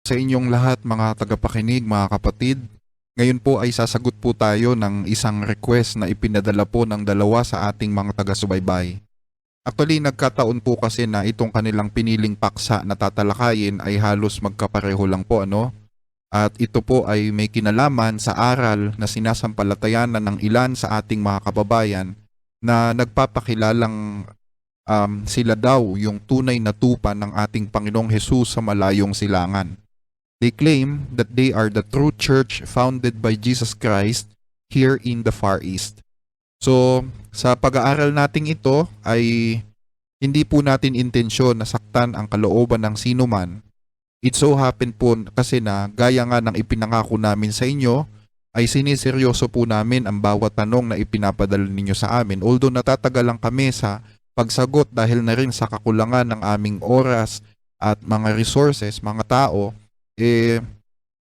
sa inyong lahat mga tagapakinig, mga kapatid. Ngayon po ay sasagot po tayo ng isang request na ipinadala po ng dalawa sa ating mga taga-subaybay. Actually, nagkataon po kasi na itong kanilang piniling paksa na tatalakayin ay halos magkapareho lang po ano. At ito po ay may kinalaman sa aral na sinasampalatayanan ng ilan sa ating mga kababayan na nagpapakilalang sila daw yung tunay na tupa ng ating Panginoong Hesus sa malayong silangan. They claim that they are the true church founded by Jesus Christ here in the Far East. So, sa pag-aaral nating ito ay hindi po natin intensyon na saktan ang kalooban ng sinuman. It so happen po kasi na gaya nga ng ipinangako namin sa inyo, ay siniseryoso po namin ang bawat tanong na ipinapadala ninyo sa amin. Although natatagal lang kami sa pagsagot dahil na rin sa kakulangan ng aming oras at mga resources, mga tao,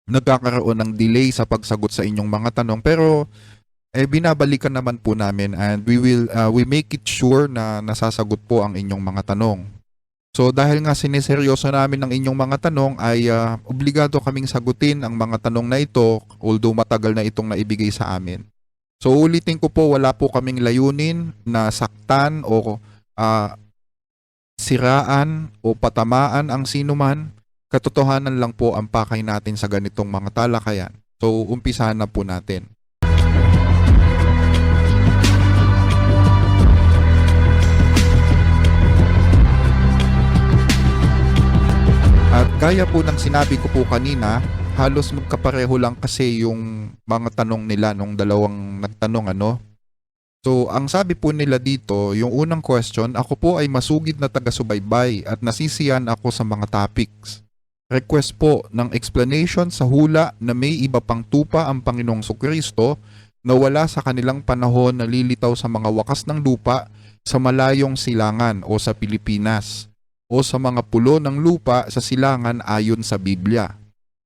nagkakaroon ng delay sa pagsagot sa inyong mga tanong. Pero binabalikan naman po namin and we make it sure na nasasagot po ang inyong mga tanong. So dahil nga siniseryoso namin ang inyong mga tanong ay obligado kaming sagutin ang mga tanong na ito although matagal na itong naibigay sa amin. So ulitin ko po, wala po kaming layunin na saktan o siraan o patamaan ang sinuman. Katotohanan lang po ang pakay natin sa ganitong mga talakayan. So umpisahan na po natin. At gaya po ng sinabi ko po kanina, halos magkapareho lang kasi yung mga tanong nila nung dalawang nagtanong ano. So ang sabi po nila dito, yung unang question, ako po ay masugid na taga-subaybay at nasisiyan ako sa mga topics. Request po ng explanation sa hula na may iba pang tupa ang Panginoong Sukristo na wala sa kanilang panahon na lilitaw sa mga wakas ng lupa sa malayong silangan o sa Pilipinas o sa mga pulo ng lupa sa silangan ayon sa Biblia,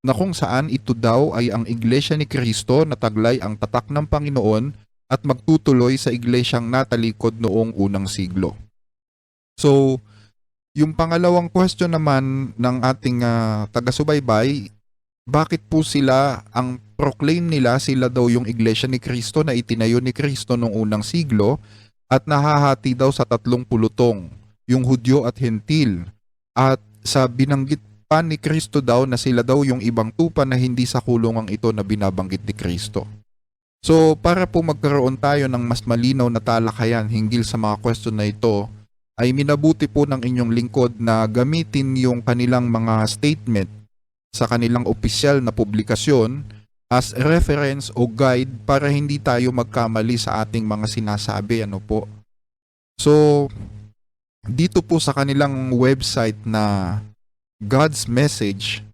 na kung saan ito daw ay ang Iglesia ni Kristo na taglay ang tatak ng Panginoon at magtutuloy sa iglesyang natalikod noong unang siglo. So, yung pangalawang question naman ng ating taga-subaybay, bakit po sila, ang proclaim nila, sila daw yung Iglesia ni Kristo na itinayo ni Kristo noong unang siglo at nahahati daw sa tatlong pulutong, yung Hudyo at Hentil. At sa binanggit pa ni Kristo daw na sila daw yung ibang tupa na hindi sa kulungang ito na binabanggit ni Kristo. So para po magkaroon tayo ng mas malinaw na talakayan hinggil sa mga question na ito, ay minabuti po ng inyong lingkod na gamitin yung kanilang mga statement sa kanilang opisyal na publikasyon as reference o guide para hindi tayo magkamali sa ating mga sinasabi. Ano po? So dito po sa kanilang website na God's Message,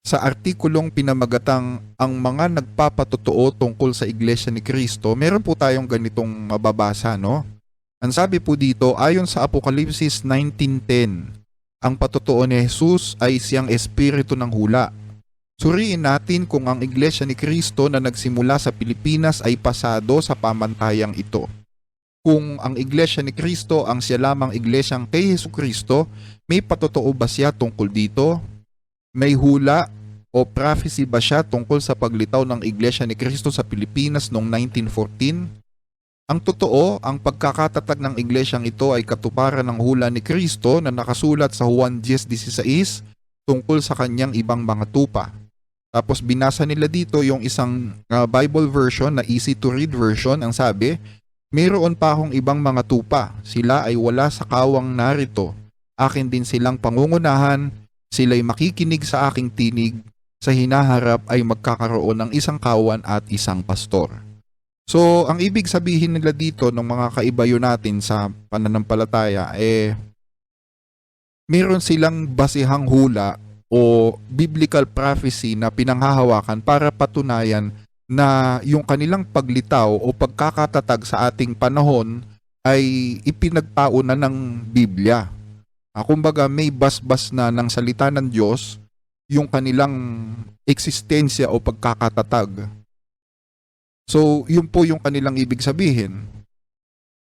sa artikulong pinamagatang ang mga nagpapatotoo tungkol sa Iglesia ni Kristo, meron po tayong ganitong mababasa, no? Ang sabi po dito, ayon sa Apokalipsis 19:10, ang patotoo ni Jesus ay siyang espiritu ng hula. Suriin natin kung ang Iglesia ni Kristo na nagsimula sa Pilipinas ay pasado sa pamantayang ito. Kung ang Iglesia ni Kristo ang siya lamang iglesyang kay Jesucristo, may patotoo ba siya tungkol dito? May hula o prophecy ba siya tungkol sa paglitaw ng Iglesia ni Kristo sa Pilipinas noong 1914? Ang totoo, ang pagkakatatag ng iglesyang ito ay katuparan ng hula ni Kristo na nakasulat sa Juan 10:16 tungkol sa kanyang ibang mga tupa. Tapos binasa nila dito yung isang Bible version na easy to read version. Ang sabi, mayroon pa akong ibang mga tupa, sila ay wala sa kawang narito. Akin din silang pangungunahan, sila'y makikinig sa aking tinig, sa hinaharap ay magkakaroon ng isang kawan at isang pastor. So, ang ibig sabihin nila dito ng mga kaibayo natin sa pananampalataya, meron silang basihang hula o biblical prophecy na pinanghahawakan para patunayan na yung kanilang paglitaw o pagkakatatag sa ating panahon ay ipinagpauna ng Biblia. Kumbaga may basbas na ng salita ng Diyos yung kanilang eksistensya o pagkakatatag. So yun po yung kanilang ibig sabihin.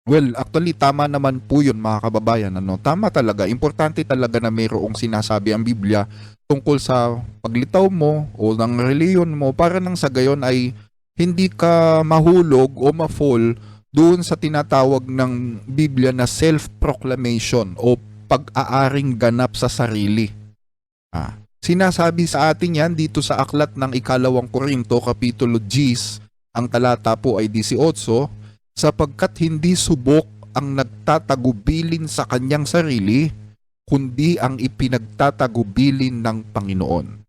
Well, actually tama naman po 'yun mga kababayan, ano. Tama talaga, importante talaga na mayroong sinasabi ang Biblia tungkol sa paglitaw mo o ng relihiyon mo para nang sa gayon ay hindi ka mahulog o ma-fall doon sa tinatawag ng Biblia na self-proclamation o pag-aaring ganap sa sarili. Sinasabi sa atin yan dito sa aklat ng ikalawang Korinto, Kapitulo 10, ang talata po ay 18, sapagkat hindi subok ang nagtatagubilin sa kanyang sarili, kundi ang ipinagtatagubilin ng Panginoon.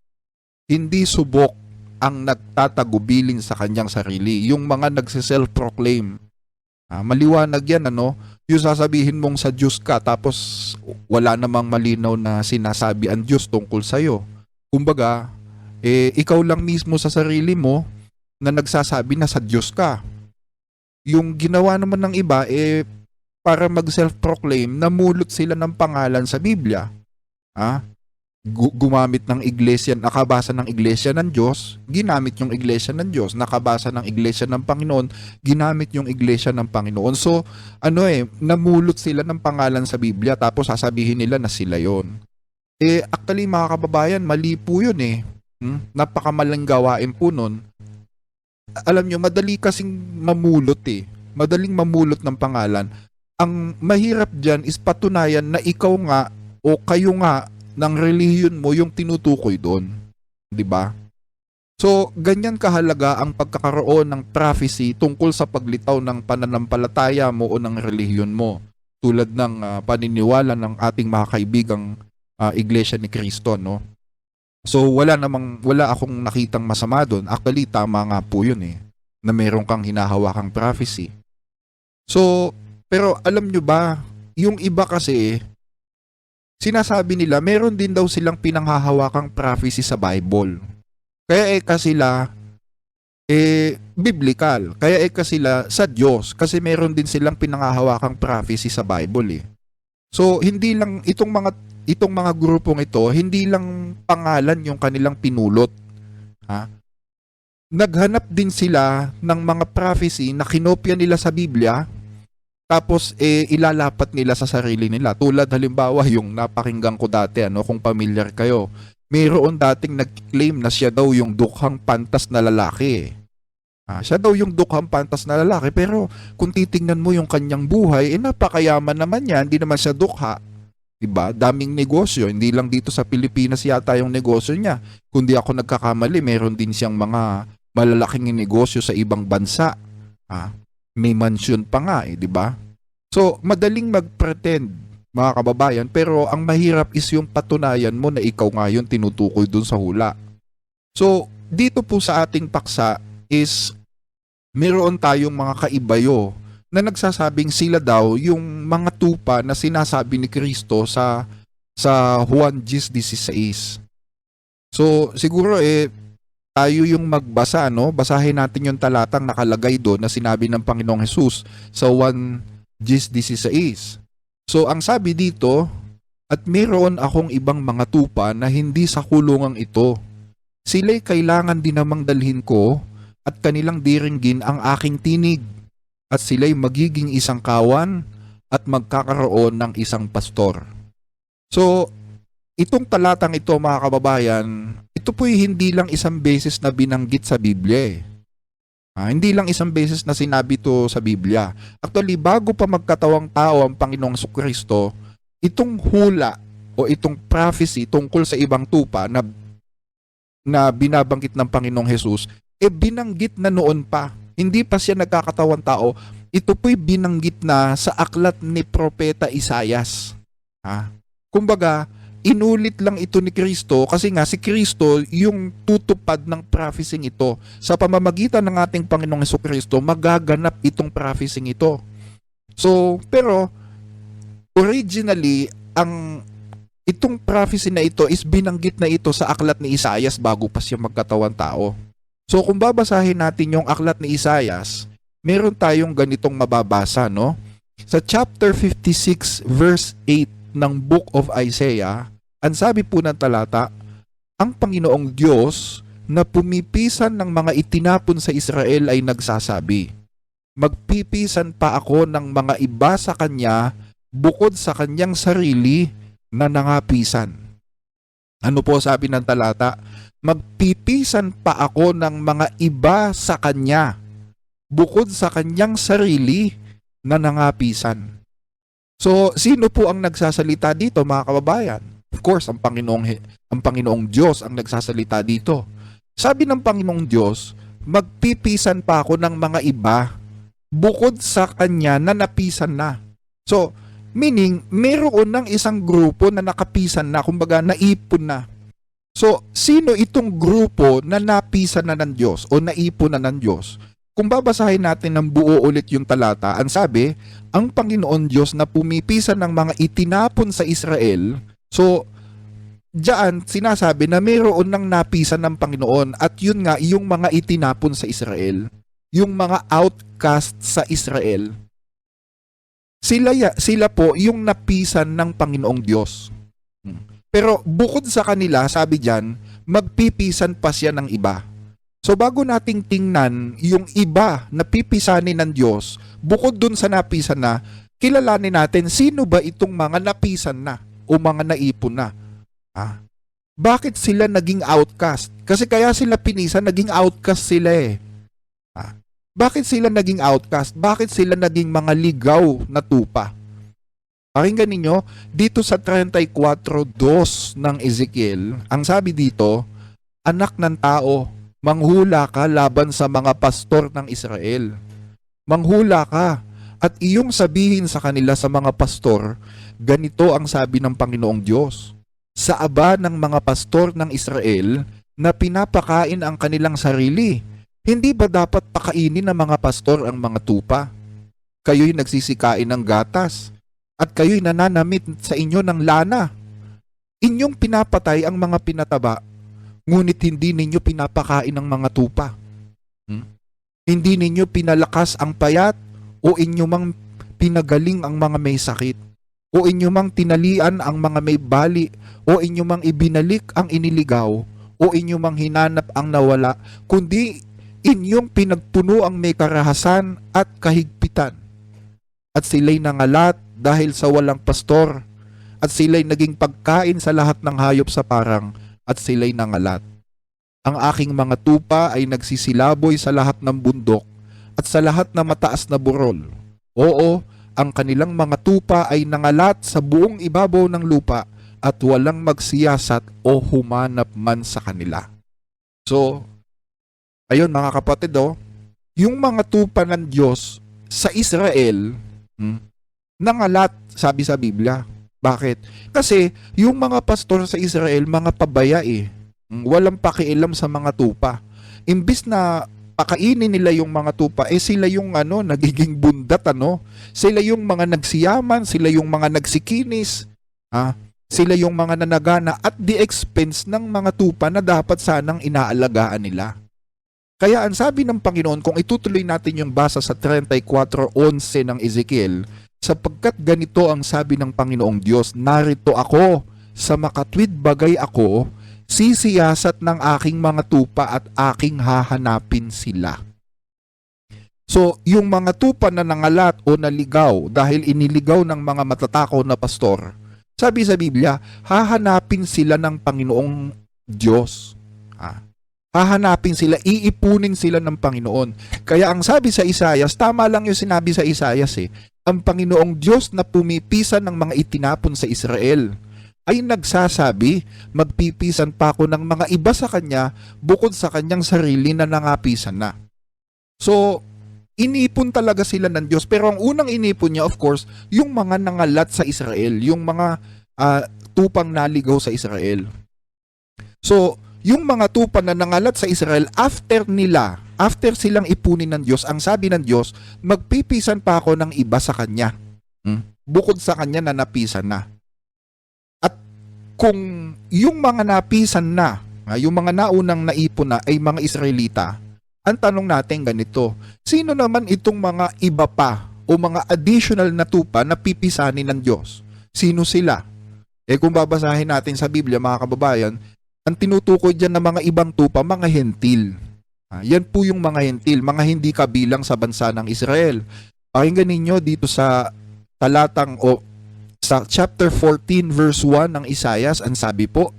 Hindi subok ang nagtatagubilin sa kanyang sarili. Yung mga nagsiself-proclaim, maliwanag yan, ano? Yung sasabihin mong sa Diyos ka tapos wala namang malinaw na sinasabi ang Diyos tungkol sa'yo. Kumbaga, ikaw lang mismo sa sarili mo na nagsasabi na sa Diyos ka. Yung ginawa naman ng iba, para mag-self-proclaim, namulot sila ng pangalan sa Biblia. Gumamit ng iglesia, nakabasa ng iglesia ng Diyos, ginamit yung iglesia ng Diyos, nakabasa ng iglesia ng Panginoon, ginamit yung iglesia ng Panginoon. So, namulot sila ng pangalan sa Biblia tapos sasabihin nila na sila yon. Actually mga kababayan, mali po yun Napakamalang gawain po nun. Alam nyo, madali kasing mamulot Madaling mamulot ng pangalan. Ang mahirap dyan is patunayan na ikaw nga o kayo nga ng relihiyon mo yung tinutukoy doon. 'Di ba? So, ganyan kahalaga ang pagkakaroon ng prophecy tungkol sa paglitaw ng pananampalataya mo o ng relihiyon mo. Tulad ng paniniwala ng ating mga kaibigang Iglesia ni Cristo, no? So, wala akong nakitang masama doon. Actually, tama nga po yun na meron kang hinahawakang prophecy. So, pero alam nyo ba, yung iba kasi, sinasabi nila, meron din daw silang pinanghahawakang prophecy sa Bible. Kaya sila, biblical. Kaya sila sa Diyos. Kasi meron din silang pinanghahawakang prophecy sa Bible So, hindi lang, itong mga grupong ito, hindi lang pangalan yung kanilang pinulot. Naghanap din sila ng mga prophecy na kinopya nila sa Biblia, tapos ilalapat nila sa sarili nila. Tulad halimbawa yung napakinggan ko dati, kung familiar kayo. Mayroon dating nag-claim na siya daw yung dukhang pantas na lalaki. Siya daw yung dukhang pantas na lalaki, pero kung titingnan mo yung kanyang buhay, napakayaman naman yan, hindi naman siya dukha. Diba? Daming negosyo, hindi lang dito sa Pilipinas yata yung negosyo niya. Kundi ako nagkakamali, meron din siyang mga malalaking negosyo sa ibang bansa. May mansion pa nga di ba? So, madaling mag-pretend, mga kababayan, pero ang mahirap is yung patunayan mo na ikaw nga yung tinutukoy dun sa hula. So, dito po sa ating paksa is meron tayong mga kaibayo na nagsasabing sila daw yung mga tupa na sinasabi ni Kristo sa Juan 10:16. So, siguro tayo yung magbasa, Basahin natin yung talatang nakalagay doon na sinabi ng Panginoong Hesus sa Juan 10:16. So, ang sabi dito, at mayroon akong ibang mga tupa na hindi sa kulungang ito. Sila'y kailangan din namang dalhin ko at kanilang diringgin ang aking tinig. At sila'y magiging isang kawan at magkakaroon ng isang pastor. So, itong talatang ito mga kababayan, ito po'y hindi lang isang beses na binanggit sa Biblia Hindi lang isang beses na sinabi to sa Biblia. Actually, bago pa magkatawang tao ang Panginoong Jesucristo, itong hula o itong prophecy tungkol sa ibang tupa na binabanggit ng Panginoong Jesus, binanggit na noon pa. Hindi pa siya nagkakatawang tao. Ito po'y binanggit na sa aklat ni Propeta Isaias. Kumbaga, inulit lang ito ni Kristo kasi nga si Kristo yung tutupad ng prophecy ito. Sa pamamagitan ng ating Panginoong Jesucristo, magaganap itong prophecy ito. So, pero originally, itong prophecy na ito is binanggit na ito sa aklat ni Isaias bago pa siya magkatawang tao. So, kung babasahin natin yung aklat ni Isaias, meron tayong ganitong mababasa, Sa chapter 56 verse 8 ng Book of Isaiah, ang sabi po ng talata, ang Panginoong Diyos na pumipisan ng mga itinapon sa Israel ay nagsasabi, magpipisan pa ako ng mga iba sa kanya bukod sa kanyang sarili na nangapisan. Ano po sabi ng talata? Magpipisan pa ako ng mga iba sa kanya bukod sa kanyang sarili na nangapisan. So, sino po ang nagsasalita dito, mga kababayan? Of course, ang Panginoong Diyos ang nagsasalita dito. Sabi ng Panginoong Diyos, magpipisan pa ako ng mga iba bukod sa kanya na napisan na. So, meaning, meron ng isang grupo na nakapisan na, kumbaga naipon na. So, sino itong grupo na napisan na ng Diyos o naipon na ng Diyos? Kung babasahin natin ng buo ulit yung talata, ang sabi, ang Panginoon Diyos na pumipisan ng mga itinapon sa Israel. So, diyan sinasabi na mayroon ng napisan ng Panginoon at yun nga, yung mga itinapon sa Israel, yung mga outcast sa Israel. Sila po yung napisan ng Panginoong Diyos. Pero bukod sa kanila, sabi diyan, magpipisan pa siya ng iba. So bago nating tingnan yung iba na pipisanin ng Diyos, bukod dun sa napisan na, kilalanin natin sino ba itong mga napisan na o mga naipon na. Bakit sila naging outcast? Kasi kaya sila pinisan, naging outcast sila eh. Bakit sila naging outcast? Bakit sila naging mga ligaw na tupa? Pakinggan ninyo, dito sa 34:2 ng Ezekiel, ang sabi dito, anak ng tao, manghula ka laban sa mga pastor ng Israel. Manghula ka at iyong sabihin sa kanila sa mga pastor, ganito ang sabi ng Panginoong Diyos. Sa aba ng mga pastor ng Israel na pinapakain ang kanilang sarili, hindi ba dapat pakainin ng mga pastor ang mga tupa? Kayo'y nagsisikain ng gatas at kayo'y nananamit sa inyo ng lana. Inyong pinapatay ang mga pinataba, ngunit hindi ninyo pinapakain ang mga tupa. Hindi ninyo pinalakas ang payat o inyo mang pinagaling ang mga may sakit o inyo mang tinalian ang mga may bali o inyo mang ibinalik ang iniligaw o inyo mang hinanap ang nawala, kundi inyong pinagpuno ang may karahasan at kahigpitan. At sila'y nangalat dahil sa walang pastor at sila'y naging pagkain sa lahat ng hayop sa parang at sila'y nangalat. Ang aking mga tupa ay nagsisilaboy sa lahat ng bundok at sa lahat ng mataas na burol. Oo, ang kanilang mga tupa ay nangalat sa buong ibabaw ng lupa at walang magsiyasat o humanap man sa kanila. So, ayun mga kapatid, yung mga tupa ng Diyos sa Israel, nangalat, sabi sa Biblia. Bakit? Kasi yung mga pastor sa Israel, mga pabaya walang pakialam sa mga tupa. Imbis na pakainin nila yung mga tupa, sila yung nagiging bundat, Sila yung mga nagsiyaman, sila yung mga nagsikinis, sila yung mga nanagana at the expense ng mga tupa na dapat sanang inaalagaan nila. Kaya ang sabi ng Panginoon, kung itutuloy natin yung basa sa 34:11 ng Ezekiel, sapagkat ganito ang sabi ng Panginoong Diyos, narito ako, sa makatwid bagay ako, sisiyasat ng aking mga tupa at aking hahanapin sila. So, yung mga tupa na nangalat o naligaw dahil iniligaw ng mga matatakaw na pastor, sabi sa Biblia, hahanapin sila ng Panginoong Diyos. Hahanapin sila, iipunin sila ng Panginoon. Kaya ang sabi sa Isaias, tama lang yung sinabi sa Isaias ang Panginoong Diyos na pumipisan ng mga itinapon sa Israel ay nagsasabi, magpipisan pa ako ng mga iba sa kanya bukod sa kanyang sarili na nangapisan na. So, inipon talaga sila ng Diyos. Pero ang unang inipon niya, of course, yung mga nangalat sa Israel, yung mga tupang naligaw sa Israel. So, yung mga tupa na nangalat sa Israel, after silang ipunin ng Diyos, ang sabi ng Diyos, magpipisan pa ako ng iba sa kanya. Bukod sa kanya na napisan na. At kung yung mga napisan na, yung mga naunang naipon na ay mga Israelita, ang tanong natin ganito, sino naman itong mga iba pa o mga additional na tupa na pipisanin ng Diyos? Sino sila? Kung babasahin natin sa Biblia, mga kababayan, ang tinutukoy dyan ng mga ibang tupa, mga hentil. Yan po yung mga hentil, mga hindi kabilang sa bansa ng Israel. Pakinggan ninyo dito sa talatang o sa chapter 14 verse 1 ng Isaias, ang sabi po,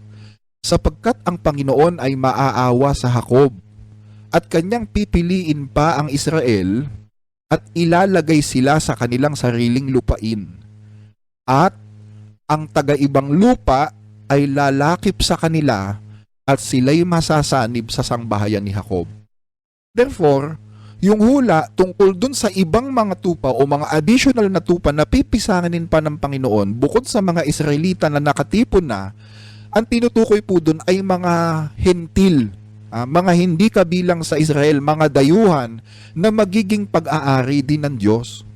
sapagkat ang Panginoon ay maaawa sa Jacob at kanyang pipiliin pa ang Israel at ilalagay sila sa kanilang sariling lupain. At ang taga-ibang lupa ay lalakip sa kanila at sila'y masasanib sa sangbahayan ni Jacob. Therefore, yung hula tungkol dun sa ibang mga tupa o mga additional na tupa na pipisanginin pa ng Panginoon bukod sa mga Israelita na nakatipon na, ang tinutukoy po dun ay mga hentil, mga hindi kabilang sa Israel, mga dayuhan na magiging pag-aari din ng Diyos.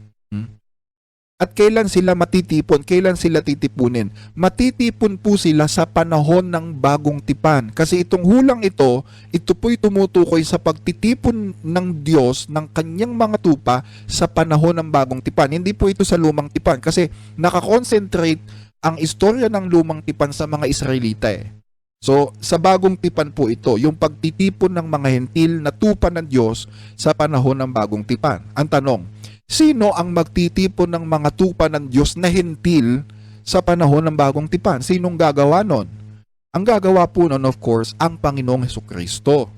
At kailan sila matitipon? Kailan sila titipunin? Matitipon po sila sa panahon ng bagong tipan. Kasi itong hulang ito po'y tumutukoy sa pagtitipon ng Diyos ng kanyang mga tupa sa panahon ng bagong tipan. Hindi po ito sa lumang tipan kasi nakakonsentrate ang istorya ng lumang tipan sa mga Israelita eh. So, sa bagong tipan po ito, yung pagtitipon ng mga hentil na tupa ng Diyos sa panahon ng bagong tipan. Ang tanong, sino ang magtitipon ng mga tupa ng Diyos na hentil sa panahon ng bagong tipan? Sinong gagawa nun? Ang gagawa po nun, of course, ang Panginoong Hesukristo.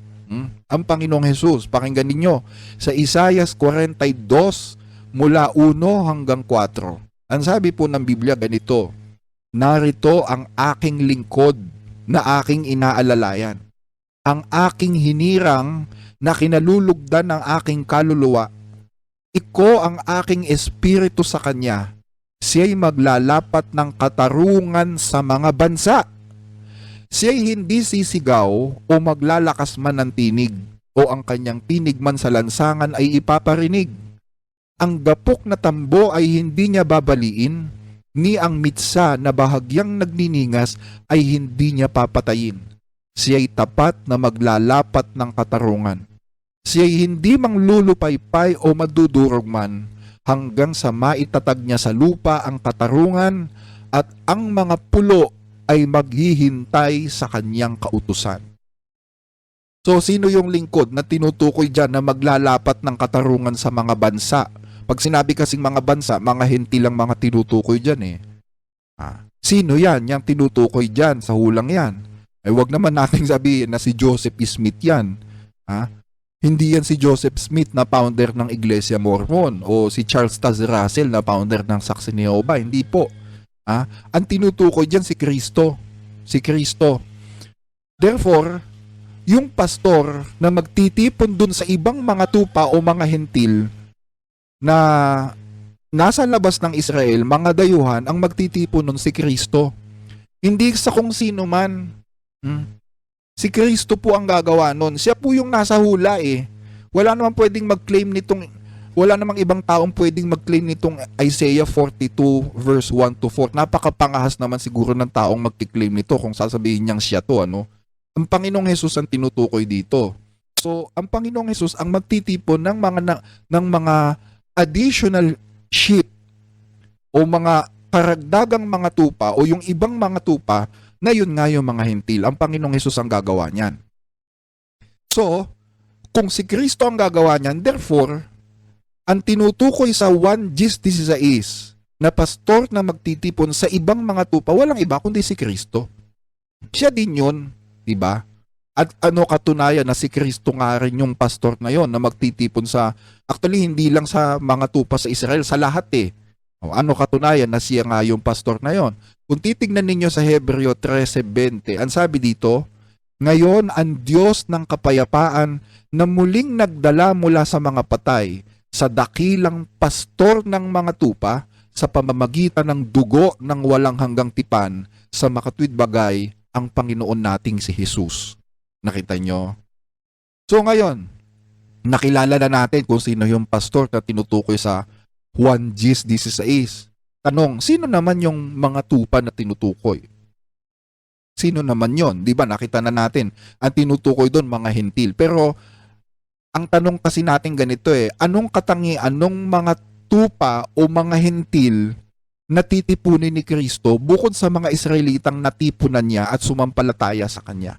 Ang Panginoong Jesus. Pakinggan ninyo sa Isaiah 42 mula 1 hanggang 4. Ang sabi po ng Biblia ganito, narito ang aking lingkod na aking inaalalayan. Ang aking hinirang na kinalulugdan ng aking kaluluwa. Iko ang aking espiritu sa kanya. Siya'y maglalapat ng katarungan sa mga bansa. Siya'y hindi sisigaw o maglalakas man ng tinig o ang kanyang tinig man sa lansangan ay ipaparinig. Ang gapok na tambo ay hindi niya babaliin, ni ang mitsa na bahagyang nagniningas ay hindi niya papatayin. Siya'y tapat na maglalapat ng katarungan. Siya'y hindi manglulupaypay o madudurog man hanggang sa maitatag niya sa lupa ang katarungan at ang mga pulo ay maghihintay sa kanyang kautusan. So, sino yung lingkod na tinutukoy dyan na maglalapat ng katarungan sa mga bansa? Pag sinabi kasing mga bansa, mga hentil lang mga tinutukoy dyan eh. Sino yan? Yang tinutukoy dyan sa hulang yan. Ay wag naman nating sabihin na si Joseph Smith yan. Hindi yan si Joseph Smith na founder ng Iglesia Mormon o si Charles Taze Russell na founder ng Saksi ni Jehovah. Hindi po. Ang tinutukoy dyan si Kristo. Si Kristo. Therefore, yung pastor na magtitipon dun sa ibang mga tupa o mga hentil na nasa labas ng Israel, mga dayuhan, ang magtitipon nun si Kristo. Hindi sa kung sino man. Si Kristo po ang gagawa nun. Siya po yung nasa hula eh. Wala namang pwedeng mag-claim nitong, wala namang ibang taong pwedeng mag-claim nitong Isaiah 42 verse 1 to 4. Napakapangahas naman siguro ng taong mag-claim nito kung sasabihin niyang siya to, ano? Ang Panginoong Hesus ang tinutukoy dito. So, ang Panginoong Hesus ang magtitipon ng mga additional sheep o mga karagdagang mga tupa o yung ibang mga tupa na yun nga yung mga hentil. Ang Panginoong Hesus ang gagawa niyan. So, kung si Kristo ang gagawa niyan, therefore, ang tinutukoy sa 1:16 na pastor na magtitipon sa ibang mga tupa, walang iba kundi si Kristo. Siya din yun, di ba? At ano katunayan na si Kristo nga rin yung pastor na yon na magtitipon sa, actually hindi lang sa mga tupa sa Israel, sa lahat eh. Ano katunayan na siya nga yung pastor na yon? Kung titignan ninyo sa Hebreo 13:20, ang sabi dito, ngayon ang Diyos ng kapayapaan na muling nagdala mula sa mga patay sa dakilang pastor ng mga tupa sa pamamagitan ng dugo ng walang hanggang tipan sa makatwid bagay ang Panginoon nating si Jesus. Nakita nyo? So ngayon, nakilala na natin kung sino yung pastor na tinutukoy sa 1:16. Tanong, sino naman yung mga tupa na tinutukoy? Sino naman yon? Di ba nakita na natin, ang tinutukoy doon mga hentil. Pero ang tanong kasi natin ganito eh, anong mga tupa o mga hentil na titipunin ni Kristo bukod sa mga Israelitang natipunan niya at sumampalataya sa Kanya?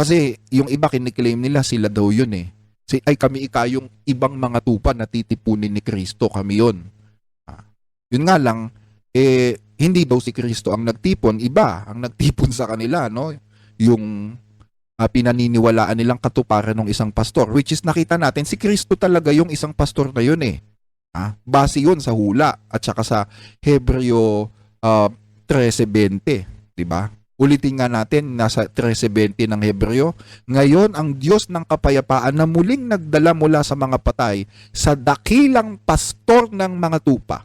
Kasi yung iba kiniklaim nila sila daw yun eh. Ay kami yung ibang mga tupa na titipunin ni Kristo, kami yun. Ah, Yun nga lang, hindi daw si Kristo ang nagtipon, iba ang nagtipon sa kanila, no? Yung pinaniniwalaan nilang katuparan ng isang pastor, which is nakita natin si Kristo talaga yung isang pastor na yun eh. Base yun sa hula at saka sa Hebreo 13:20, di ba? Ulitin nga natin, nasa 13:20 ng Hebreo. Ngayon, ang Diyos ng kapayapaan na muling nagdala mula sa mga patay sa dakilang pastor ng mga tupa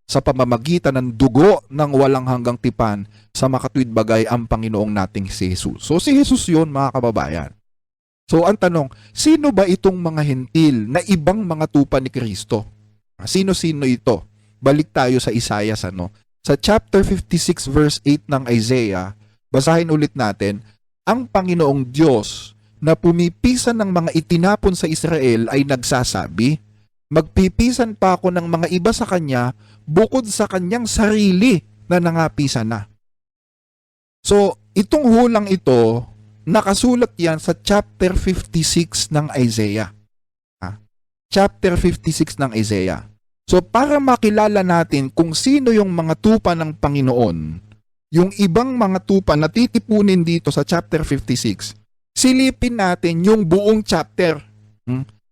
sa pamamagitan ng dugo ng walang hanggang tipan sa makatuwid bagay ang Panginoong nating si Jesus. So si Jesus yun, mga kababayan. So ang tanong, sino ba itong mga hentil na ibang mga tupa ni Kristo? Sino-sino ito? Balik tayo sa Isaiah, Sa chapter 56 verse 8 ng Isaiah, basahin ulit natin, ang Panginoong Diyos na pumipisan ng mga itinapon sa Israel ay nagsasabi, magpipisan pa ako ng mga iba sa kanya bukod sa kanyang sarili na nangapisan na. So, itong hulang ito, nakasulat yan sa chapter 56 ng Isaiah. Chapter 56 ng Isaiah. So, para makilala natin kung sino yung mga tupa ng Panginoon, yung ibang mga tupa na titipunin dito sa chapter 56, silipin natin yung buong chapter.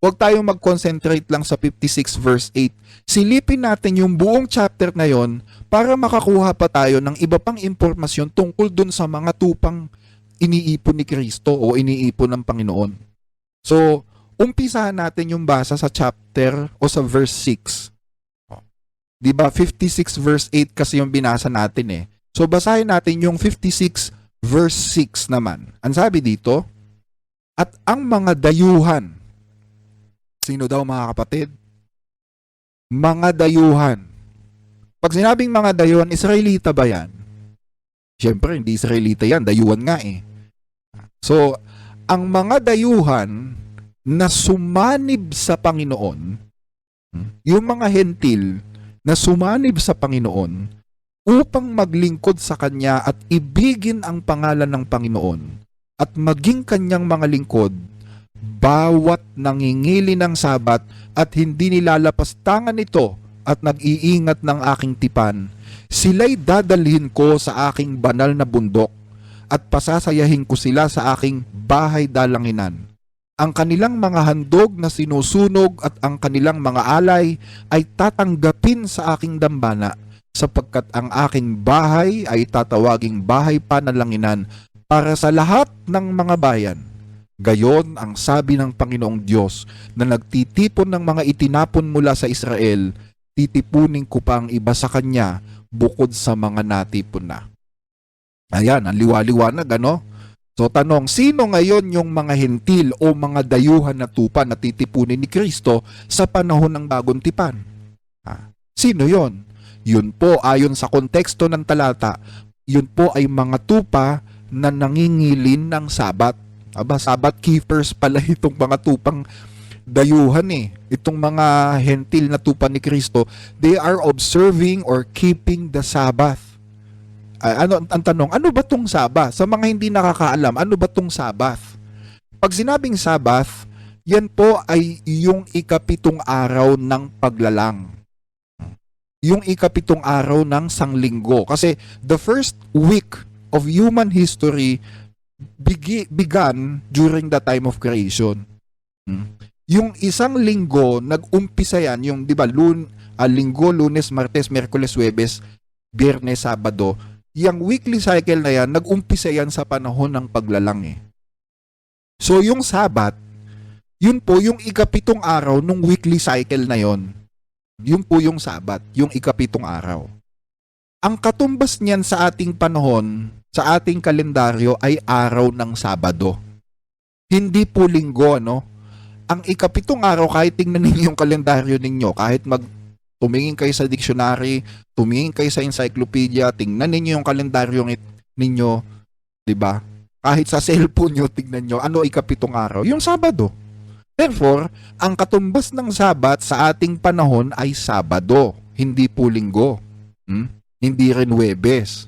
Huwag tayong mag-concentrate lang sa 56 verse 8. Silipin natin yung buong chapter na yon para makakuha pa tayo ng iba pang impormasyon tungkol dun sa mga tupang iniipon ni Kristo o iniipon ng Panginoon. So, umpisahan natin yung basa sa chapter o sa verse 6. Diba 56 verse 8 kasi yung binasa natin eh. So, basahin natin yung 56 verse 6 naman. Ang sabi dito, at ang mga dayuhan, sino daw mga kapatid? Mga dayuhan. Pag sinabing mga dayuhan, Israelita ba yan? Siyempre, hindi Israelita yan. Dayuhan nga eh. So, ang mga dayuhan na sumanib sa Panginoon, yung mga hentil na sumanib sa Panginoon, upang maglingkod sa Kanya at ibigin ang pangalan ng Panginoon at maging Kanyang mga lingkod, bawat nangingili ng sabat at hindi nilalapastangan ito at nag-iingat ng aking tipan, sila'y dadalhin ko sa aking banal na bundok at pasasayahin ko sila sa aking bahay dalanginan. Ang kanilang mga handog na sinusunog at ang kanilang mga alay ay tatanggapin sa aking dambana, sapagkat ang aking bahay ay tatawaging bahay panalanginan para sa lahat ng mga bayan. Gayon ang sabi ng Panginoong Diyos na nagtitipon ng mga itinapon mula sa Israel, titipunin ko pa ang iba sa kanya bukod sa mga natipon na. Ayan, ang liwaliwanag, ano? So tanong, sino ngayon yung mga hentil o mga dayuhan na tupa na titipunin ni Kristo sa panahon ng bagong tipan? Sino yon? Yun po, ayon sa konteksto ng talata, yun po ay mga tupa na nangingilin ng sabat. Sabat keepers pala itong mga tupang dayuhan eh. Itong mga hentil na tupa ni Kristo, they are observing or keeping the Sabbath. Ang tanong, ano ba tong Sabbath? Sa mga hindi nakakaalam, ano ba tong Sabbath? Pag sinabing Sabbath, yan po ay yung ikapitong araw ng paglalang. Yung ikapitong araw ng sanglinggo. Kasi the first week of human history began during the time of creation. Yung isang linggo, nag-umpisa yan, yung di ba, linggo, Lunes, Martes, Miyerkules, Huwebes, Biyernes, Sabado. Yung weekly cycle na yan, nag-umpisa yan sa panahon ng paglalang eh. So yung Sabat, yun po yung ikapitong araw ng weekly cycle na yon. Yun po yung Sabat, yung ikapitong araw. Ang katumbas niyan sa ating panahon, sa ating kalendaryo ay araw ng Sabado. Hindi po linggo, no? Ang ikapitong araw, kahit tingnan ninyo yung kalendaryo ninyo, kahit tumingin kayo sa dictionary, tumingin kayo sa encyclopedia, tingnan ninyo yung kalendaryo ninyo, di ba? Kahit sa cellphone nyo, tingnan nyo, ano ikapitong araw? Yung Sabado. Therefore, ang katumbas ng Sabat sa ating panahon ay Sabado, hindi po linggo. Hindi rin Huwebes.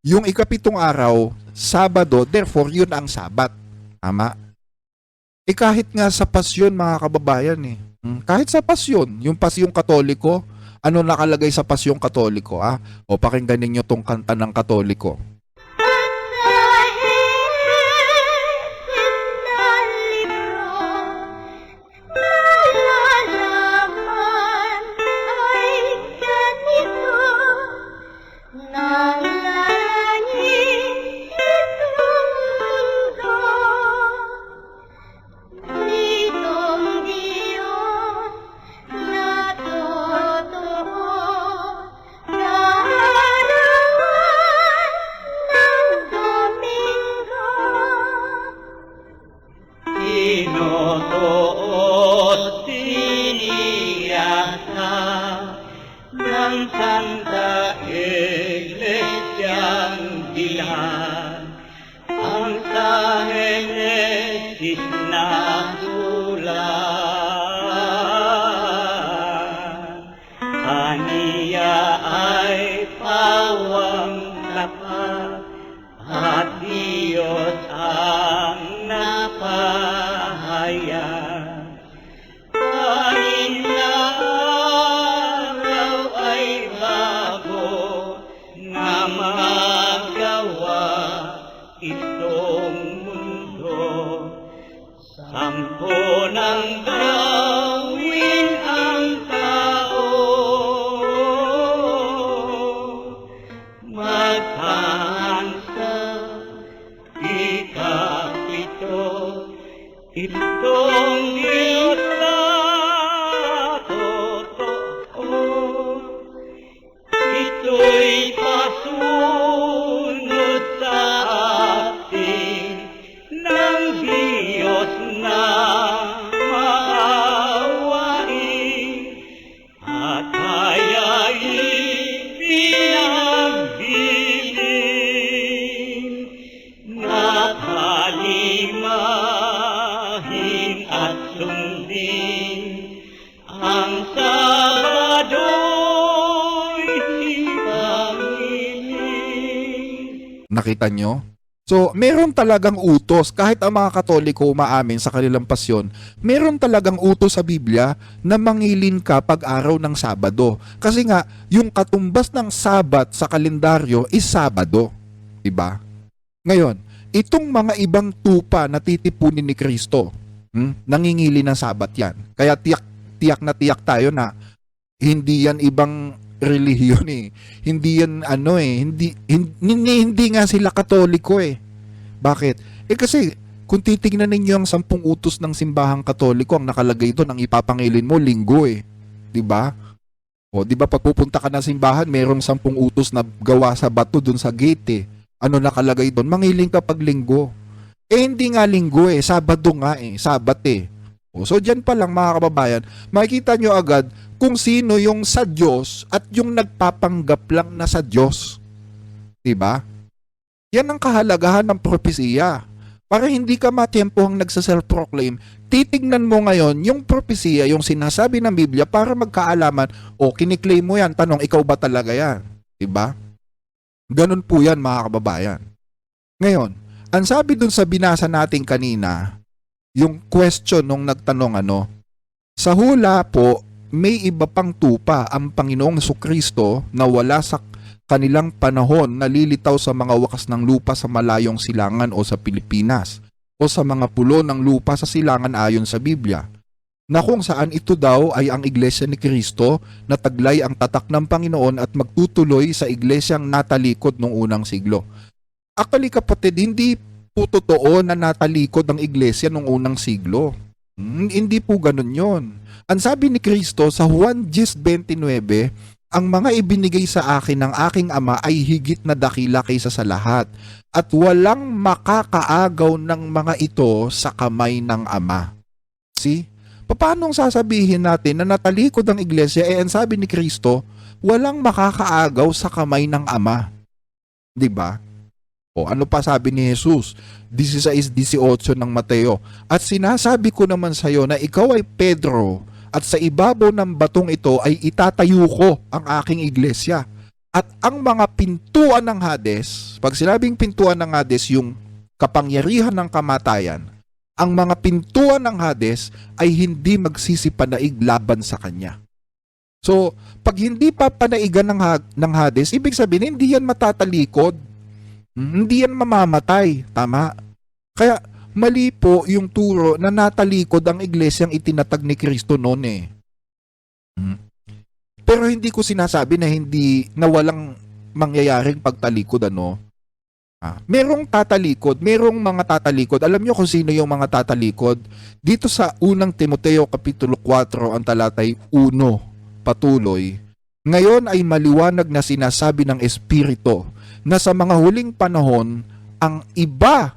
Yung ikapitong araw, Sabado, therefore yun ang Sabat. Tama? Kahit nga sa pasyon mga kababayan kahit sa pasyon, yung pasyong Katoliko, ano nakalagay sa pasyong Katoliko? O pakinggan ninyo tong kanta ng Katoliko. Tinutuot siniyasa ng Santa Iglesiang Dilan ang sa Henesis na sulat. Aniya ay pawang lapat at Diyos ang napahayag. Kanin na araw ay bago na magawa itong mundo. Sampo ng gawin ang tao, magtansa ikapito, itong Diyos na totoo. Ito'y pasunod sa atin ng Diyos na maawain at kaya'y pinagbilin na kalimahin at sundin ang Sabado'y ipamili. Nakita nyo? So, meron talagang utos, kahit ang mga Katoliko umaamin sa kanilang pasyon, meron talagang utos sa Biblia na mangilin ka pag-araw ng Sabado. Kasi nga, yung katumbas ng Sabat sa kalendaryo is Sabado. Diba? Ngayon, itong mga ibang tupa na titipunin ni Kristo, nangingili ng Sabat yan. Kaya tiyak na tiyak tayo na hindi yan ibang relihiyon Hindi yan hindi nga sila Katoliko Bakit? Kasi kung titingnan ninyo ang 10 utos ng simbahang Katoliko, ang nakalagay doon, ang ipapangilin mo linggo 'Di ba? O 'di ba pag pupunta ka ng simbahan, merong 10 utos na gawa sa bato doon sa gate Ano nakalagay doon? Mangiling ka pag linggo. Hindi nga linggo Sabado nga Sabat So diyan pa lang mga kababayan, makikita nyo agad kung sino yung sa Diyos at yung nagpapanggap lang na sa Diyos. Diba? Yan ang kahalagahan ng propesiya. Para hindi ka matyempohang nagsa-self-proclaim, titignan mo ngayon yung propesiya, yung sinasabi ng Biblia para magkaalaman, kiniklaim mo yan, tanong, ikaw ba talaga yan? Diba? Ganun po yan mga kababayan. Ngayon, ang sabi dun sa binasa natin kanina, yung question nung nagtanong sa hula po, may iba pang tupa ang Panginoong Jesucristo na wala sa kanilang panahon nalilitaw sa mga wakas ng lupa sa malayong silangan o sa Pilipinas o sa mga pulo ng lupa sa silangan ayon sa Biblia, na kung saan ito daw ay ang Iglesia ni Kristo na taglay ang tatak ng Panginoon at magtutuloy sa iglesyang natalikod noong unang siglo. Actually kapatid, hindi po totoo na natalikod ang iglesia noong unang siglo. Hindi po ganun yon. Ang sabi ni Kristo sa Juan 10:29, ang mga ibinigay sa akin ng aking Ama ay higit na dakila kaysa sa lahat, at walang makakaagaw ng mga ito sa kamay ng Ama. See? Paano sasabihin natin na natalikod ang iglesia ang sabi ni Kristo, walang makakaagaw sa kamay ng Ama? 'Di ba? O ano pa sabi ni Jesus? 16:18 ng Mateo. At sinasabi ko naman sa iyo na ikaw ay Pedro, at sa ibabaw ng batong ito ay itatayo ko ang aking iglesia. At ang mga pintuan ng Hades, pag sinabing pintuan ng Hades, yung kapangyarihan ng kamatayan, ang mga pintuan ng Hades ay hindi magsisipanaig laban sa kanya. So, pag hindi pa panaigan ng Hades, ibig sabihin, hindi yan matatalikod. Hindi yan mamamatay. Tama? Kaya, mali po yung turo na natalikod ang iglesyang itinatag ni Kristo noon eh. Pero hindi ko sinasabi na walang mangyayaring pagtalikod, ano. Merong tatalikod, merong mga tatalikod. Alam nyo kung sino yung mga tatalikod? Dito sa unang Timoteo Kapitulo 4, ang talatay 1, patuloy. Ngayon ay maliwanag na sinasabi ng Espiritu na sa mga huling panahon, ang iba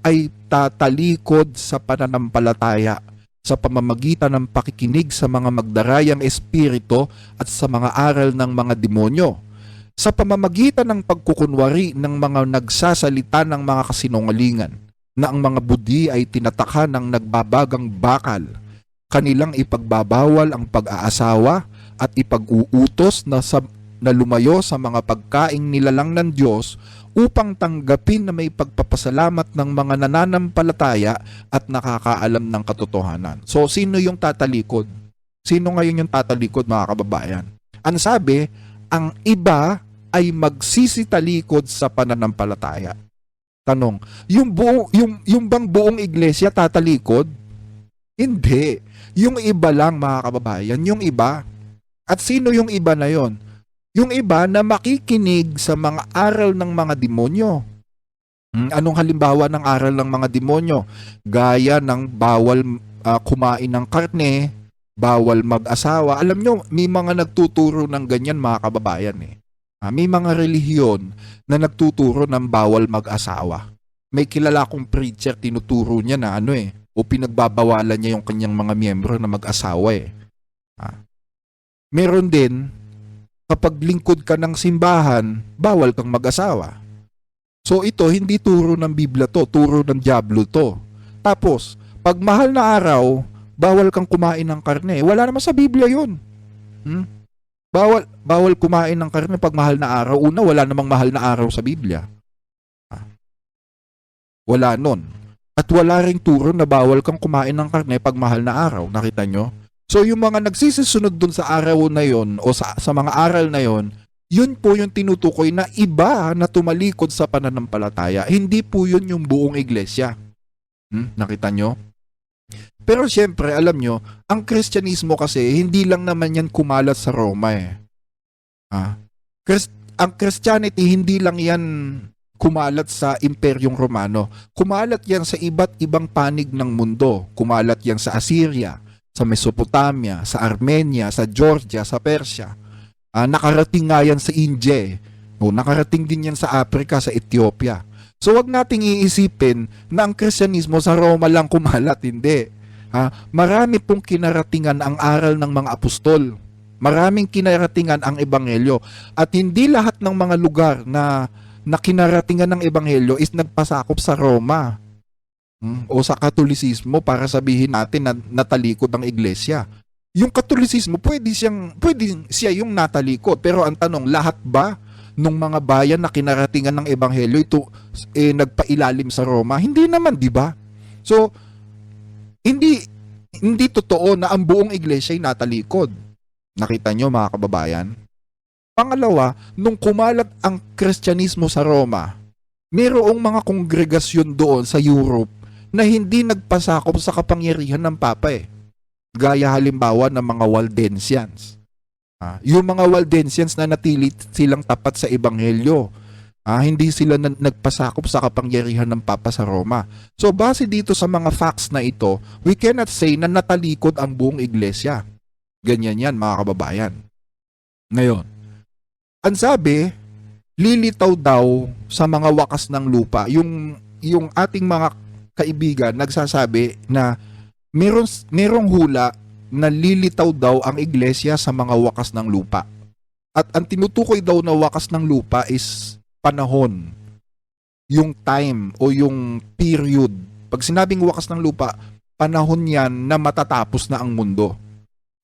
ay tatalikod sa pananampalataya sa pamamagitan ng pakikinig sa mga magdarayang espiritu at sa mga aral ng mga demonyo, sa pamamagitan ng pagkukunwari ng mga nagsasalita ng mga kasinungalingan, na ang mga budi ay tinataka ng nagbabagang bakal, kanilang ipagbabawal ang pag-aasawa at ipag-uutos na lumayo sa mga pagkaing nilalang ng Diyos upang tanggapin na may pagpapasalamat ng mga nananampalataya at nakakaalam ng katotohanan. So, sino yung tatalikod? Sino ngayon yung tatalikod, mga kababayan? Ang sabi, ang iba ay magsisitalikod sa pananampalataya. Tanong, yung bang buong iglesia tatalikod? Hindi. Yung iba lang, mga kababayan, yung iba. At sino yung iba na yon? Yung iba na makikinig sa mga aral ng mga demonyo. Anong halimbawa ng aral ng mga demonyo? Gaya ng bawal kumain ng karne, bawal mag-asawa. Alam nyo, may mga nagtuturo ng ganyan, mga kababayan eh. May mga relihiyon na nagtuturo ng bawal mag-asawa. May kilala kong preacher, tinuturo niya na o pinagbabawalan niya yung kanyang mga miyembro na mag-asawa eh. Meron din, kapag lingkod ka ng simbahan, bawal kang mag-asawa. So ito, hindi turo ng Biblia to, turo ng Diablo to. Tapos, pag mahal na araw, bawal kang kumain ng karne. Wala naman sa Biblia yun. Bawal kumain ng karne pag mahal na araw. Una, wala namang mahal na araw sa Biblia. Wala nun. At wala ring turo na bawal kang kumain ng karne pag mahal na araw. Nakita nyo? So yung mga nagsisisunod dun sa araw na yon o sa mga aral na yon, yun po yung tinutukoy na iba na tumalikod sa pananampalataya. Hindi po yun yung buong iglesia. Nakita nyo? Pero syempre, alam nyo, ang Kristyanismo kasi, hindi lang naman yan kumalat sa Roma eh. Ang Christianity, hindi lang yan kumalat sa Imperyong Romano. Kumalat yan sa iba't ibang panig ng mundo. Kumalat yan sa Assyria, sa Mesopotamia, sa Armenia, sa Georgia, sa Persia. Nakarating nga yan sa India. Nakarating din yan sa Africa, sa Ethiopia. So wag nating iisipin na ang Kristyanismo sa Roma lang kumalat. Hindi. Marami pong kinaratingan ang aral ng mga apostol. Maraming kinaratingan ang ebanghelyo. At hindi lahat ng mga lugar na kinaratingan ng ebanghelyo is nagpasakop sa Roma. O sa Katolisismo para sabihin natin na natalikod ang iglesia. Yung Katolisismo, pwede siya yung natalikod. Pero ang tanong, lahat ba nung mga bayan na kinaratingan ng ebanghelyo ito nagpailalim sa Roma? Hindi naman, di ba? So, hindi totoo na ang buong iglesia ay natalikod. Nakita nyo, mga kababayan? Pangalawa, nung kumalat ang Kristyanismo sa Roma, mayroong mga kongregasyon doon sa Europe na hindi nagpasakop sa kapangyarihan ng Papa eh. Gaya halimbawa ng mga Waldensians. Yung mga Waldensians na natili silang tapat sa Ebanghelyo. Hindi sila nagpasakop sa kapangyarihan ng Papa sa Roma. So base dito sa mga facts na ito, we cannot say na natalikod ang buong iglesia. Ganyan yan, mga kababayan. Ngayon, ang sabi, lilitaw daw sa mga wakas ng lupa. Yung ating mga kaibigan nagsasabi na merong hula na lilitaw daw ang iglesia sa mga wakas ng lupa. At ang tinutukoy daw na wakas ng lupa is panahon. Yung time o yung period. Pag sinabing wakas ng lupa, panahon yan na matatapos na ang mundo.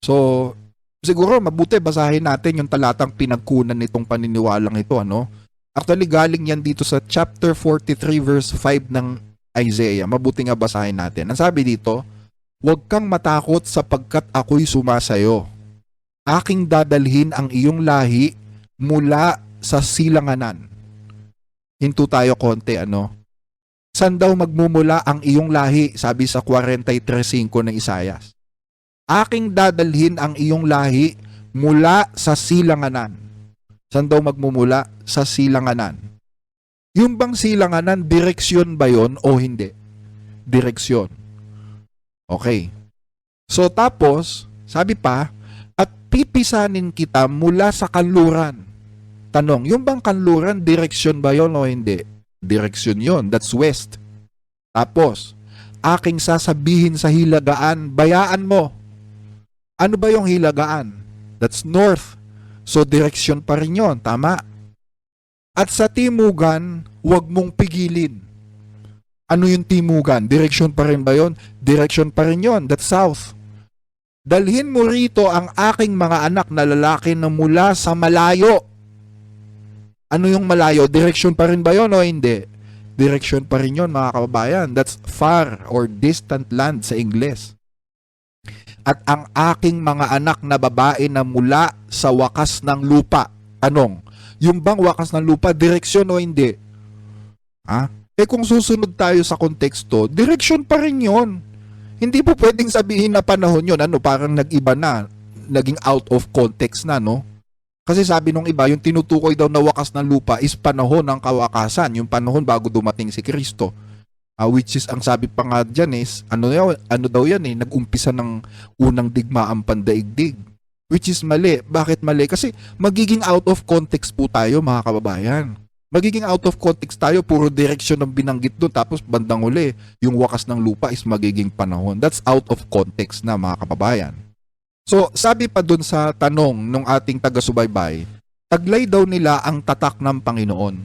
So, Siguro mabuti basahin natin yung talatang pinagkunan nitong paniniwalang ito, ano? Actually, galing yan dito sa chapter 43 verse 5 ng Isaiah. Mabuti nga basahin natin. Ang sabi dito, "Huwag kang matakot sapagkat ako'y sumasayo. Aking dadalhin ang iyong lahi mula sa silanganan." Hinto tayo konti, ano? San daw magmumula ang iyong lahi? Sabi sa 43:5 ng Isaias. Aking dadalhin ang iyong lahi mula sa silanganan. San daw magmumula? Sa silanganan. Yung bang silanganan, direksyon ba yon o hindi? Direksyon. Okay. So tapos, sabi pa, at pipisanin kita mula sa kanluran. Tanong, yung bang kanluran, direksyon ba yon o hindi? Direksyon yon, that's west. Tapos, aking sasabihin sa hilagaan, bayaan mo. Ano ba yung hilagaan? That's north. So, direksyon pa rin yun. Tama. At sa timugan, huwag mong pigilin. Ano yung timugan? Direksyon pa rin ba yun? Direksyon pa rin yun. That's south. Dalhin mo rito ang aking mga anak na lalaki na mula sa malayo. Ano yung malayo? Direksyon pa rin ba yun o hindi? Direksyon pa rin yun, mga kababayan. That's far or distant land sa Ingles. At ang aking mga anak na babae na mula sa wakas ng lupa. Tanong, yung bang wakas ng lupa, direksyon o hindi? Ha? Kung susunod tayo sa konteksto, direksyon pa rin yun. Hindi po pwedeng sabihin na panahon yun, ano, parang nag-iba na, naging out of context na, no? Kasi sabi nung iba, yung tinutukoy daw na wakas ng lupa is panahon ng kawakasan, yung panahon bago dumating si Kristo. Which is, ang sabi pa nga dyan is, ano daw yan nag-umpisa ng unang digmaang pandaigdig. Which is mali. Bakit mali? Kasi magiging out of context po tayo, mga kababayan. Magiging out of context tayo, puro direksyon ng binanggit doon, tapos bandang uli, yung wakas ng lupa is magiging panahon. That's out of context na, mga kababayan. So, sabi pa doon sa tanong ng ating taga-subaybay, taglay daw nila ang tatak ng Panginoon.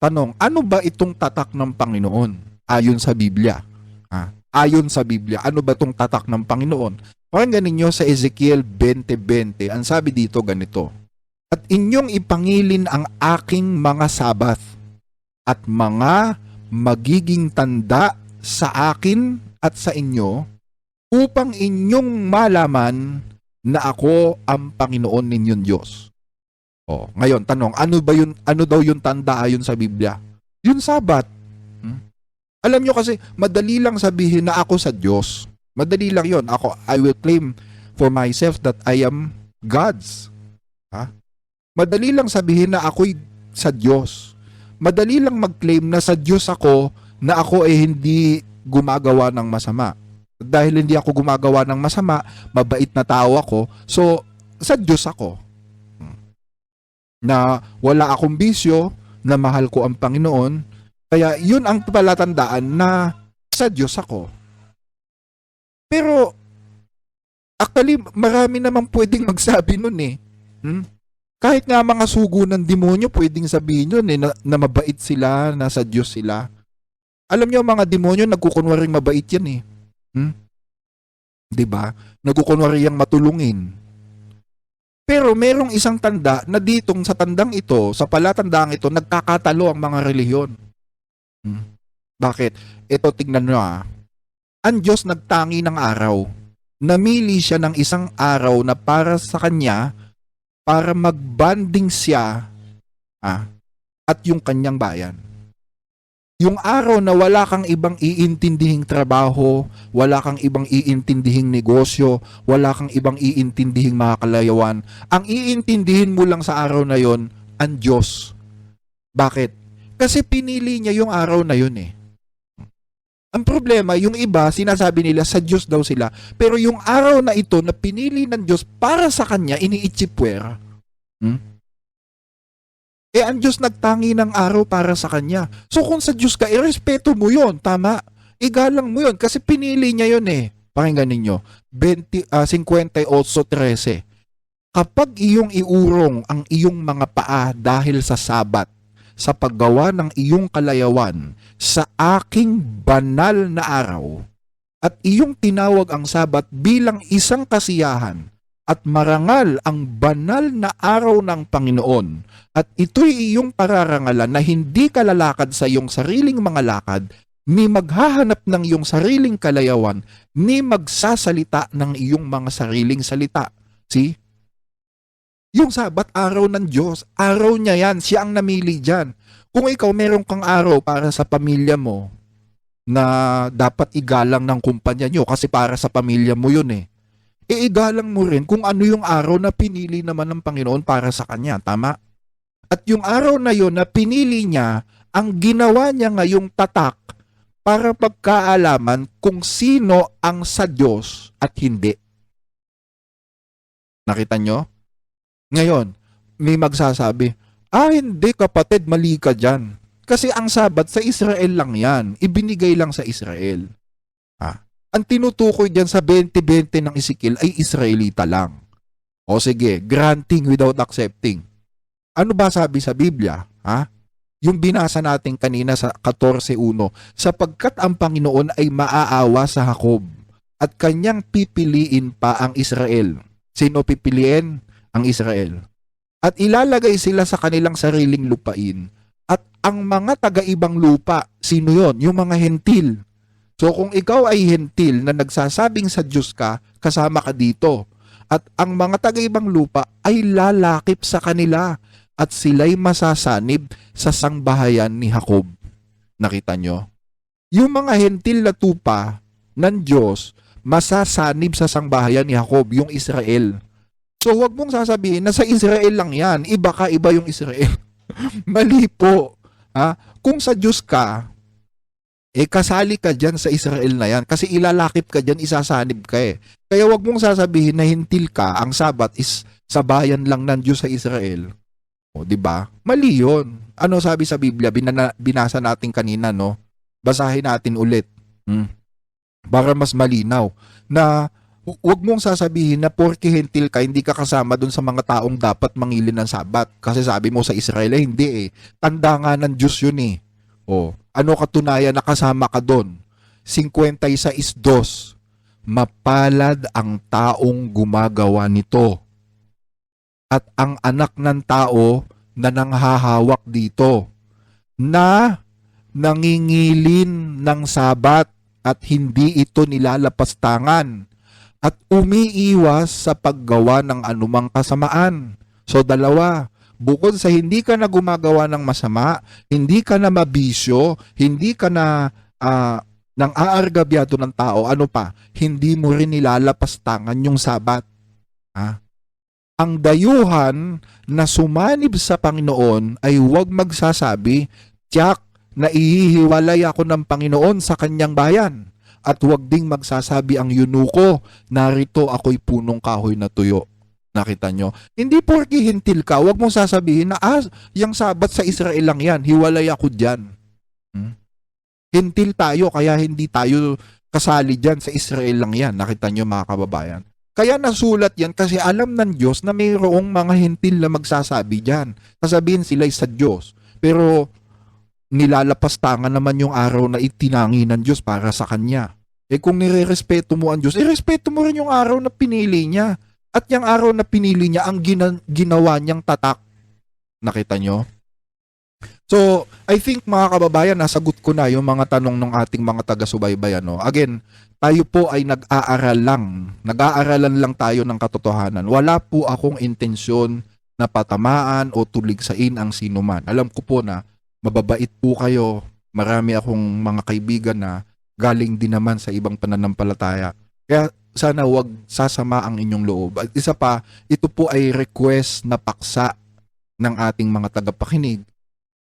Tanong, ano ba itong tatak ng Panginoon? Ayon sa Biblia. Ayon sa Biblia, ano ba itong tatak ng Panginoon? Pakinggan ninyo sa Ezekiel 20:20, ang sabi dito ganito, "At inyong ipangilin ang aking mga sabat at mga magiging tanda sa akin at sa inyo upang inyong malaman na ako ang Panginoon ninyong Diyos." Ngayon, tanong, ano daw yung tanda ayon sa Biblia? Yung sabat. Alam nyo kasi, madali lang sabihin na ako sa Diyos. Madali lang yon. I will claim for myself that I am God's. Madali lang sabihin na ako'y sa Diyos. Madali lang mag-claim na sa Diyos ako, na ako ay hindi gumagawa ng masama. Dahil hindi ako gumagawa ng masama, mabait na tao ako, so sa Diyos ako. Na wala akong bisyo, na mahal ko ang Panginoon, kaya yun ang palatandaan na sa Diyos ako. Pero, actually, marami naman pwedeng magsabi nun Kahit nga mga sugo ng demonyo, pwedeng sabihin yun na mabait sila, na sa Diyos sila. Alam nyo, mga demonyo, nagkukunwaring mabait yan Diba? Nagkukunwari yang matulungin. Pero merong isang tanda na ditong sa tandang ito, sa palatandang ito, nagkakatalo ang mga relihiyon. Bakit? Ito, tingnan nyo Ang Diyos nagtangi ng araw. Namili siya ng isang araw na para sa kanya, para magbanding siya at yung kanyang bayan. Yung araw na wala kang ibang iintindihing trabaho, wala kang ibang iintindihing negosyo, wala kang ibang iintindihing mga kalayawan, ang iintindihin mo lang sa araw na yon, ang Diyos. Bakit? Kasi pinili niya yung araw na yun Ang problema, yung iba, sinasabi nila sa Diyos daw sila, pero yung araw na ito na pinili ng Diyos para sa kanya, iniitsipwera. Ang Diyos nagtangi ng araw para sa kanya. So kung sa Diyos ka, irespeto mo yun, tama? Igalang mo yun, kasi pinili niya yun Pakinggan ninyo, 58:13. Kapag iyong iurong ang iyong mga paa dahil sa Sabat, sa paggawa ng iyong kalayawan sa aking banal na araw, at iyong tinawag ang Sabat bilang isang kasiyahan at marangal ang banal na araw ng Panginoon. At ito'y iyong pararangalan na hindi ka lalakad sa iyong sariling mga lakad, ni maghahanap ng iyong sariling kalayawan, ni magsasalita ng iyong mga sariling salita. See? Yung Sabat, araw ng Diyos. Araw niya yan. Siya ang namili dyan. Kung ikaw meron kang araw para sa pamilya mo, na dapat igalang ng kumpanya nyo kasi para sa pamilya mo yun eh. Igalang mo rin kung ano yung araw na pinili naman ng Panginoon para sa kanya. Tama? At yung araw na yun na pinili niya, ang ginawa niya ngayong tatak para pagkaalaman kung sino ang sa Diyos at hindi. Nakita nyo? Ngayon, may magsasabi, hindi kapatid, mali ka dyan. Kasi ang Sabat sa Israel lang yan. Ibinigay lang sa Israel. Ang tinutukoy dyan sa 20-20 ng Ezekiel ay Israelita lang. O sige, granting without accepting. Ano ba sabi sa Biblia? Yung binasa natin kanina sa 14:1, sapagkat ang Panginoon ay maaawa sa Jacob at kanyang pipiliin pa ang Israel. Sino pipiliin? Ang Israel. At ilalagay sila sa kanilang sariling lupain. At ang mga taga-ibang lupa, sino yon? Yung mga hentil. So kung ikaw ay hentil na nagsasabing sa Diyos ka, kasama ka dito. At ang mga taga-ibang lupa ay lalakip sa kanila at sila'y masasanib sa sangbahayan ni Jacob. Nakita nyo? Yung mga hentil na tupa ng Diyos, masasanib sa sangbahayan ni Jacob, yung Israel. So wag mong sasabihin na sa Israel lang yan, iba ka, iba yung Israel. Mali po. Kung sa Diyos ka, kasali ka dyan sa Israel na yan kasi ilalakip ka dyan, isasanib ka eh. Kaya wag mong sasabihin na hintil ka, ang Sabat is sa bayan lang ng Diyos sa Israel. O, di ba? Mali yun. Ano sabi sa Biblia? Binasa natin kanina, no? Basahin natin ulit. Para mas malinaw na huwag mong sasabihin na porke hentil ka, hindi ka kasama dun sa mga taong dapat mangilin ng Sabat. Kasi sabi mo sa Israel, hindi eh. Tanda nga ng Diyos yun eh. Ano katunayan na kasama ka dun? 56:2. Mapalad ang taong gumagawa nito. At ang anak ng tao na nanghahawak dito, na nangingilin ng Sabat at hindi ito nilalapastangan at umiiwas sa paggawa ng anumang kasamaan. So dalawa, bukod sa hindi ka na gumagawa ng masama, hindi ka na mabisyo, hindi ka na nang aargabyado ng tao, ano pa? Hindi mo rin nilalapastangan yung Sabat. Ang dayuhan na sumanib sa Panginoon ay huwag magsasabi, tiyak na ihihiwalay ako ng Panginoon sa kanyang bayan. At huwag ding magsasabi ang yunuko, narito ako'y punong kahoy na tuyo. Nakita nyo? Hindi porke hintil ka, huwag mong sasabihin na, yung Sabat sa Israel lang yan, hiwalay ako dyan. Hintil tayo, kaya hindi tayo kasali dyan, sa Israel lang yan. Nakita nyo mga kababayan? Kaya nasulat yan kasi alam ng Diyos na mayroong mga hentil na magsasabi dyan. Sasabihin sila'y sa Diyos. Pero nilalapastangan naman yung araw na itinangi ng Diyos para sa Kanya. Kung nire-respeto mo ang Diyos, irespeto mo rin yung araw na pinili niya. At yung araw na pinili niya, ang ginawa niyang tatak. Nakita nyo? So, I think mga kababayan, nasagot ko na yung mga tanong ng ating mga taga-subaybay. Again, tayo po ay nag-aaralan lang tayo ng katotohanan. Wala po akong intensyon na patamaan o tuligsain ang sinuman. Alam ko po na mababait po kayo. Marami akong mga kaibigan na galing din naman sa ibang pananampalataya. Kaya sana wag sasama ang inyong loob. At isa pa, ito po ay request na paksa ng ating mga tagapakinig.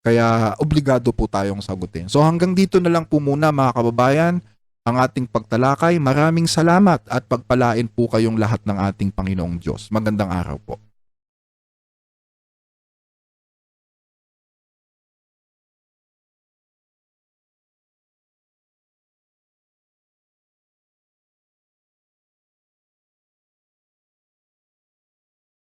Kaya obligado po tayong sagutin. So hanggang dito na lang po muna mga kababayan ang ating pagtalakay. Maraming salamat at pagpalain po kayong lahat ng ating Panginoong Diyos. Magandang araw po.